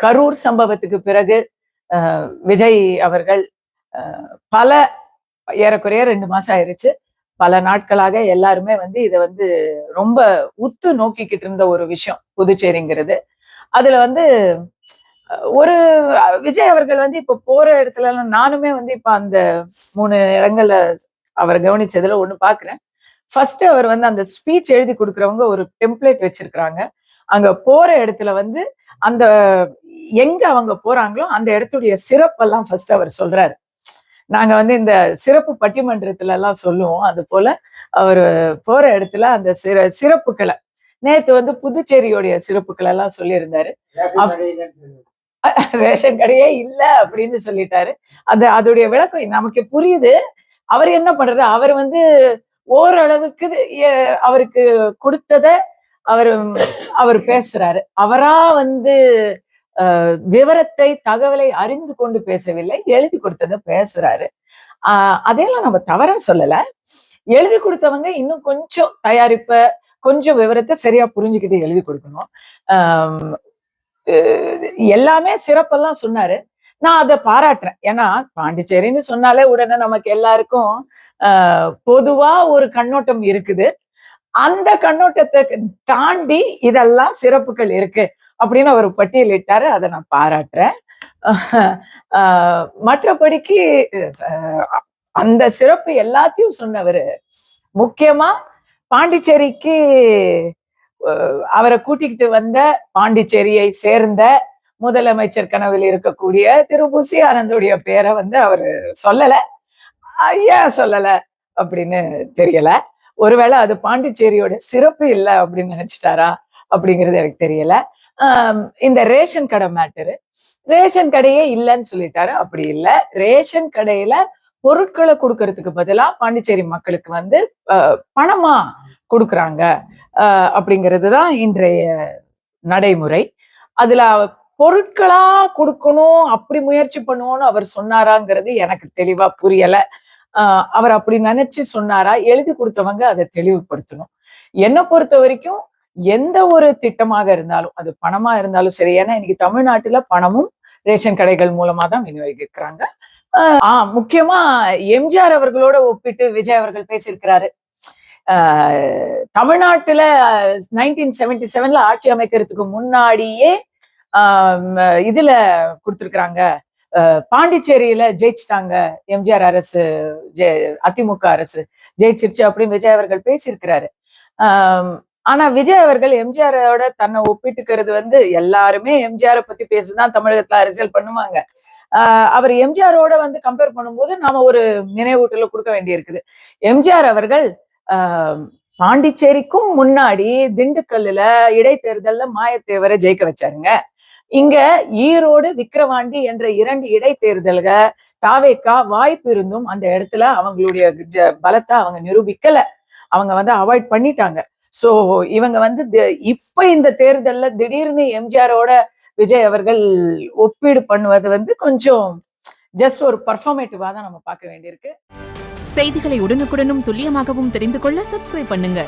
கரூர் சம்பவத்துக்கு பிறகு விஜய் அவர்கள் பல ஏறக்குறைய 2 மாசம் ஆயிருச்சு, பல நாட்களாக எல்லாருமே வந்து இதை வந்து ரொம்ப உத்து நோக்கிக்கிட்டு இருந்த ஒரு விஷயம் புதுச்சேரிங்கிறது. அதுல வந்து ஒரு விஜய் அவர்கள் வந்து இப்ப போற இடத்துல எல்லாம் நானுமே வந்து இப்ப அந்த 3 இடங்கள்ல அவர் கவனிச்சதுல ஒண்ணு பாக்குறேன். ஃபர்ஸ்ட் அவர் வந்து அந்த ஸ்பீச் எழுதி கொடுக்குறவங்க ஒரு டெம்ப்ளேட் வச்சிருக்கிறாங்க. அங்க போற இடத்துல வந்து அந்த எங்க அவங்க போறாங்களோ அந்த இடத்துடைய சிறப்பெல்லாம் ஃபர்ஸ்ட் அவர் சொல்றாரு. நாங்க வந்து இந்த சிறப்பு பட்டிமன்றத்துல எல்லாம் சொல்லுவோம். அது போல அவர் போற இடத்துல அந்த சிறப்புகளை நேத்து வந்து புதுச்சேரியோடைய சிறப்புகள் எல்லாம் சொல்லியிருந்தாரு. ரேஷன் கடையே இல்ல அப்படின்னு சொல்லிட்டாரு. அதோடைய விளக்கம் நமக்கு புரியுது. அவர் என்ன பண்றது, அவர் வந்து ஓரளவுக்கு அவருக்கு கொடுத்தத அவர் பேசுறாரு. அவரா வந்து விவரத்தை தகவலை அறிந்து கொண்டு பேசவில்லை, எழுதி கொடுத்தத பேசுறாரு. அதையெல்லாம் நம்ம தவறா சொல்லல. எழுதி கொடுத்தவங்க இன்னும் கொஞ்சம் தயாரிப்ப கொஞ்சம் விவரத்தை சரியா புரிஞ்சுக்கிட்டு எழுதி கொடுக்கணும். எல்லாமே சிறப்பெல்லாம் சொன்னாரு. நான் அதை பாராட்டுறேன். ஏன்னா பாண்டிச்சேரின்னு சொன்னாலே உடனே நமக்கு எல்லாருக்கும் பொதுவா ஒரு கண்ணோட்டம் இருக்குது. அந்த கண்ணோட்டத்தை தாண்டி இதெல்லாம் சிறப்புகள் இருக்கு அப்படின்னு அவர் பட்டியலிட்டாரு. அதை நான் பாராட்டுறேன். மற்றபடிக்கு அந்த சிறப்பு எல்லாத்தையும் சொன்னவர். முக்கியமா பாண்டிச்சேரிக்கு அவரை கூட்டிக்கிட்டு வந்த பாண்டிச்சேரியை சேர்ந்த முதலமைச்சர் கனவில் இருக்கக்கூடிய திரு புசி ஆனந்தோடைய பேரை வந்து அவரு சொல்லல. ஏன் சொல்லல அப்படின்னு தெரியல. ஒருவேளை அது பாண்டிச்சேரியோட சிறப்பு இல்லை அப்படின்னு நினைச்சிட்டாரா அப்படிங்கிறது எனக்கு தெரியல. இந்த ரேஷன் கடை மேட்டரு, ரேஷன் கடையே இல்லைன்னு சொல்லிட்டாரு. அப்படி இல்லை. ரேஷன் கடையில பொருட்களை கொடுக்கறதுக்கு பதிலா பாண்டிச்சேரி மக்களுக்கு வந்து பணமா கொடுக்குறாங்க அப்படிங்கிறது தான் இன்றைய நடைமுறை. அதுல பொருட்களா கொடுக்கணும் அப்படி முயற்சி பண்ணுவோம்னு அவர் சொன்னாராங்கிறது எனக்கு தெளிவா புரியல. அவர் அப்படி நினைச்சு சொன்னாரா, எழுதி கொடுத்தவங்க அதை தெளிவுபடுத்தணும். என்னை பொறுத்த வரைக்கும் எந்த ஒரு திட்டமாக இருந்தாலும் அது பணமா இருந்தாலும் சரி, ஏன்னா இன்னைக்கு தமிழ்நாட்டுல பணமும் ரேஷன் கடைகள் மூலமா தான் விநியோகிக்கிறாங்க. முக்கியமா எம்ஜிஆர் அவர்களோட ஒப்பிட்டு விஜய் அவர்கள் பேசியிருக்கிறாரு. தமிழ்நாட்டுல 1977 ஆட்சி அமைக்கிறதுக்கு முன்னாடியே இதுல கொடுத்திருக்கிறாங்க, பாண்டிச்சேரியில ஜெயிச்சிட்டாங்க எம்ஜிஆர் அரசு, அதிமுக அரசு ஜெயிச்சிருச்சு அப்படின்னு விஜய் அவர்கள் பேசியிருக்கிறாரு. ஆனா விஜய் அவர்கள் எம்ஜிஆரோட தன்னை ஒப்பிட்டுக்கிறது வந்து எல்லாருமே எம்ஜிஆரை பத்தி பேசிதான் தமிழகத்துல அரசியல் பண்ணுவாங்க. அவர் எம்ஜிஆரோட வந்து கம்பேர் பண்ணும்போது நாம ஒரு நினைவூட்டல கொடுக்க வேண்டி இருக்குது. எம்ஜிஆர் அவர்கள் பாண்டிச்சேரிக்கும் முன்னாடி திண்டுக்கல்லுல இடைத்தேர்தல்ல மாயத்தேவரை ஜெயிக்க வச்சாருங்க. இங்க ஈரோடு விக்கிரவாண்டி என்ற 2 இடைத்தேர்தல்கள் தாவேக்கா வாய்ப்பு இருந்தும் அந்த இடத்துல அவங்களுடைய பலத்தை அவங்க நிரூபிக்கல. அவங்க வந்து அவாய்ட் பண்ணிட்டாங்க. சோ இவங்க வந்து இப்ப இந்த தேர்தல்ல திடீர்னு எம்ஜிஆரோட விஜய் அவர்கள் ஒப்பீடு பண்ணுவது வந்து கொஞ்சம் ஜஸ்ட் ஒரு பர்ஃபார்மேட்டிவா தான் நம்ம பார்க்க வேண்டியிருக்கு. செய்திகளை உடனுக்குடனும் துல்லியமாகவும் தெரிந்து கொள்ள சப்ஸ்கிரைப் பண்ணுங்க.